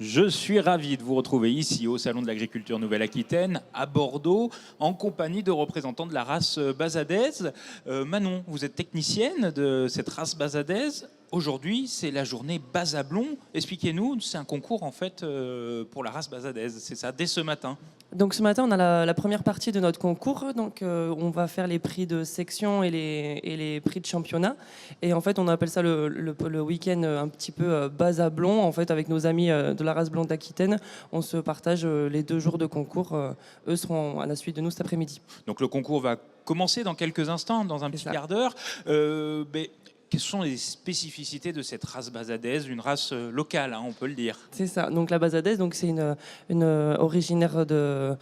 Je suis ravi de vous retrouver ici au Salon de l'Agriculture Nouvelle-Aquitaine, à Bordeaux, en compagnie de représentants de la race basadaise. Manon, vous êtes technicienne de cette race basadaise. Aujourd'hui, c'est la journée Basablon. Expliquez-nous, c'est un concours en fait pour la race basadaise, c'est ça, dès ce matin. Donc ce matin, on a la première partie de notre concours. Donc on va faire les prix de section et les prix de championnat. Et en fait, on appelle ça le week-end un petit peu Basablon. En fait, avec nos amis de la race blonde d'Aquitaine, on se partage les 2 jours de concours. Eux seront à la suite de nous cet après-midi. Donc le concours va commencer dans quelques instants, dans un petit quart d'heure. Quelles sont les spécificités de cette race basadaise, une race locale, hein, on peut le dire? C'est ça. Donc la basadaise, donc c'est une originaire de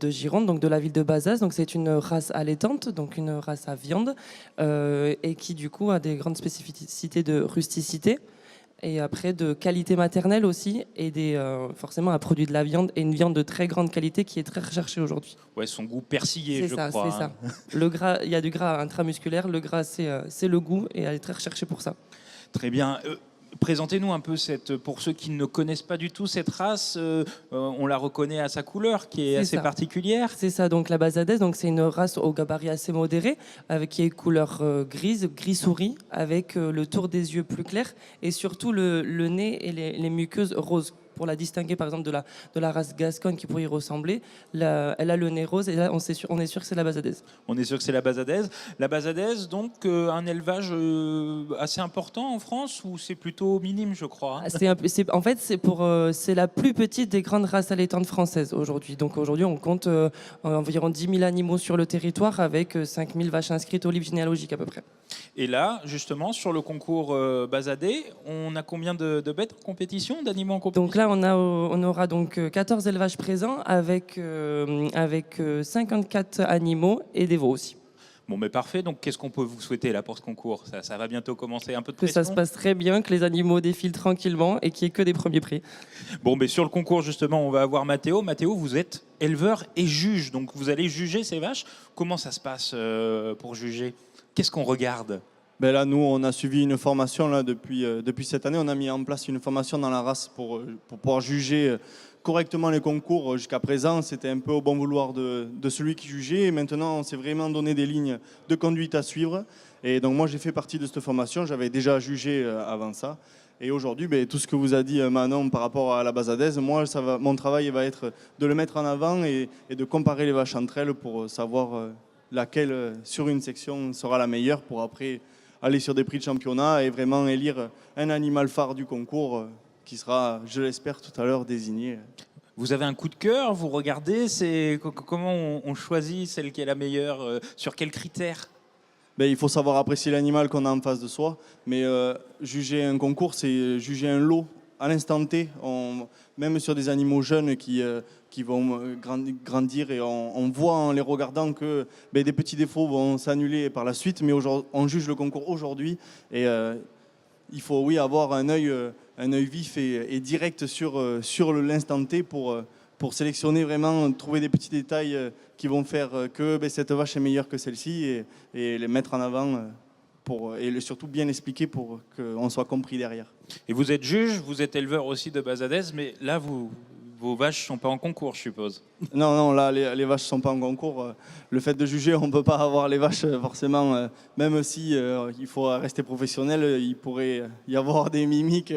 Gironde, donc de la ville de Bazas. Donc c'est une race allaitante, donc une race à viande, et qui du coup a des grandes spécificités de rusticité. Et après de qualité maternelle aussi, et forcément un produit de la viande, et une viande de très grande qualité qui est très recherchée aujourd'hui. Ouais, son goût persillé, je crois. C'est ça. Le gras, il y a du gras intramusculaire, le gras c'est le goût, et elle est très recherchée pour ça. Très bien. Présentez-nous un peu pour ceux qui ne connaissent pas du tout cette race, on la reconnaît à sa couleur qui est assez particulière. C'est ça, donc la basadaise, donc c'est une race au gabarit assez modéré, qui est couleur gris souris, avec le tour des yeux plus clair, et surtout le nez et les muqueuses roses. Pour la distinguer par exemple de la race gasconne qui pourrait y ressembler, elle a le nez rose, et là on est sûr que c'est la basadaise. On est sûr que c'est la basadaise. La basadaise, donc un élevage assez important en France, ou c'est plutôt minime, je crois, hein? En fait, c'est la plus petite des grandes races allaitantes françaises aujourd'hui. Donc aujourd'hui, on compte environ 10 000 animaux sur le territoire, avec 5 000 vaches inscrites au livre généalogique à peu près. Et là, justement, sur le concours basadé, on a combien de bêtes en compétition, d'animaux en compétition? Donc là, on aura donc 14 élevages présents, avec 54 animaux et des veaux aussi. Bon, mais parfait. Donc, qu'est-ce qu'on peut vous souhaiter là pour ce concours? Ça va bientôt commencer, un peu de pression. Que ça se passe très bien, que les animaux défilent tranquillement et qu'il n'y ait que des premiers prix. Bon, mais sur le concours, justement, on va avoir Mathéo. Mathéo, vous êtes éleveur et juge, donc vous allez juger ces vaches. Comment ça se passe pour juger? Qu'est-ce qu'on regarde? Ben là, nous, on a suivi une formation là, depuis cette année. On a mis en place une formation dans la race pour pouvoir juger correctement les concours. Jusqu'à présent, c'était un peu au bon vouloir de celui qui jugeait. Et maintenant, on s'est vraiment donné des lignes de conduite à suivre. Et donc, moi, j'ai fait partie de cette formation. J'avais déjà jugé avant ça. Et aujourd'hui, ben, tout ce que vous a dit Manon par rapport à la basadaise, moi, mon travail va être de le mettre en avant et de comparer les vaches entre elles pour savoir laquelle, sur une section, sera la meilleure pour après aller sur des prix de championnat et vraiment élire un animal phare du concours qui sera, je l'espère, tout à l'heure désigné. Vous avez un coup de cœur? Vous regardez, comment on choisit celle qui est la meilleure? Sur quels critères? Ben, il faut savoir apprécier l'animal qu'on a en face de soi, mais juger un concours, c'est juger un lot à l'instant T. Même sur des animaux jeunes qui vont grandir, et on voit en les regardant que des petits défauts vont s'annuler par la suite, mais on juge le concours aujourd'hui, et il faut avoir un œil vif et direct sur l'instant T pour sélectionner vraiment, trouver des petits détails qui vont faire que cette vache est meilleure que celle-ci, et les mettre en avant et surtout bien expliquer pour qu'on soit compris derrière. Et vous êtes juge, vous êtes éleveur aussi de basadaise, mais là, vos vaches ne sont pas en concours, je suppose. Non, là, les vaches ne sont pas en concours. Le fait de juger, on ne peut pas avoir les vaches, forcément, même si il faut rester professionnel, il pourrait y avoir des mimiques.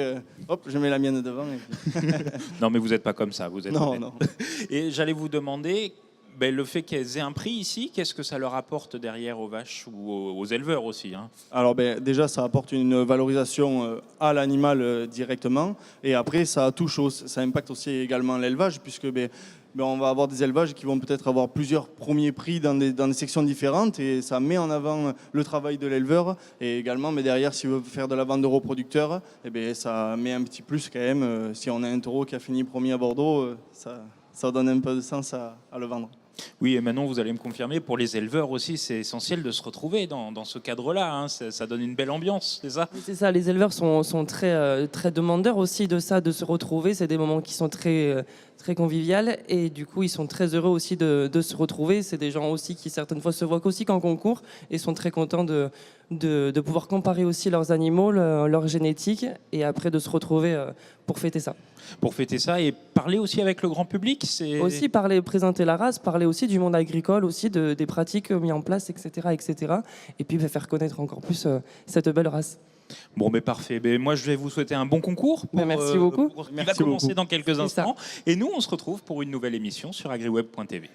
Hop, je mets la mienne devant. Non, mais vous n'êtes pas comme ça. Vous êtes non. Et j'allais vous demander, le fait qu'elles aient un prix ici, qu'est-ce que ça leur apporte derrière aux vaches ou aux éleveurs aussi, hein? Alors déjà, ça apporte une valorisation à l'animal directement, et après ça impacte aussi également l'élevage, puisque on va avoir des élevages qui vont peut-être avoir plusieurs premiers prix dans des sections différentes, et ça met en avant le travail de l'éleveur. Et également, derrière, s'il veut faire de la vente de reproducteurs, ça met un petit plus quand même. Si on a un taureau qui a fini premier à Bordeaux, ça donne un peu de sens à le vendre. Oui, et maintenant vous allez me confirmer, pour les éleveurs aussi, c'est essentiel de se retrouver dans ce cadre-là, hein. Ça donne une belle ambiance, c'est ça? C'est ça, les éleveurs sont très, très demandeurs aussi de ça, de se retrouver. C'est des moments qui sont très, très conviviaux, et du coup ils sont très heureux aussi de se retrouver. C'est des gens aussi qui certaines fois se voient qu'aussi qu'en concours, et sont très contents de pouvoir comparer aussi leurs animaux, leur génétique, et après de se retrouver pour fêter ça. Pour fêter ça et parler aussi avec le grand public, c'est Aussi parler, présenter la race, parler aussi du monde agricole, aussi des pratiques mises en place, etc. etc. Et puis faire connaître encore plus cette belle race. bon, mais parfait. Mais moi, je vais vous souhaiter un bon concours. Merci beaucoup. Il va Merci commencer beaucoup. dans quelques C'est ça. instants. Et nous, on se retrouve pour une nouvelle émission sur agriweb.tv.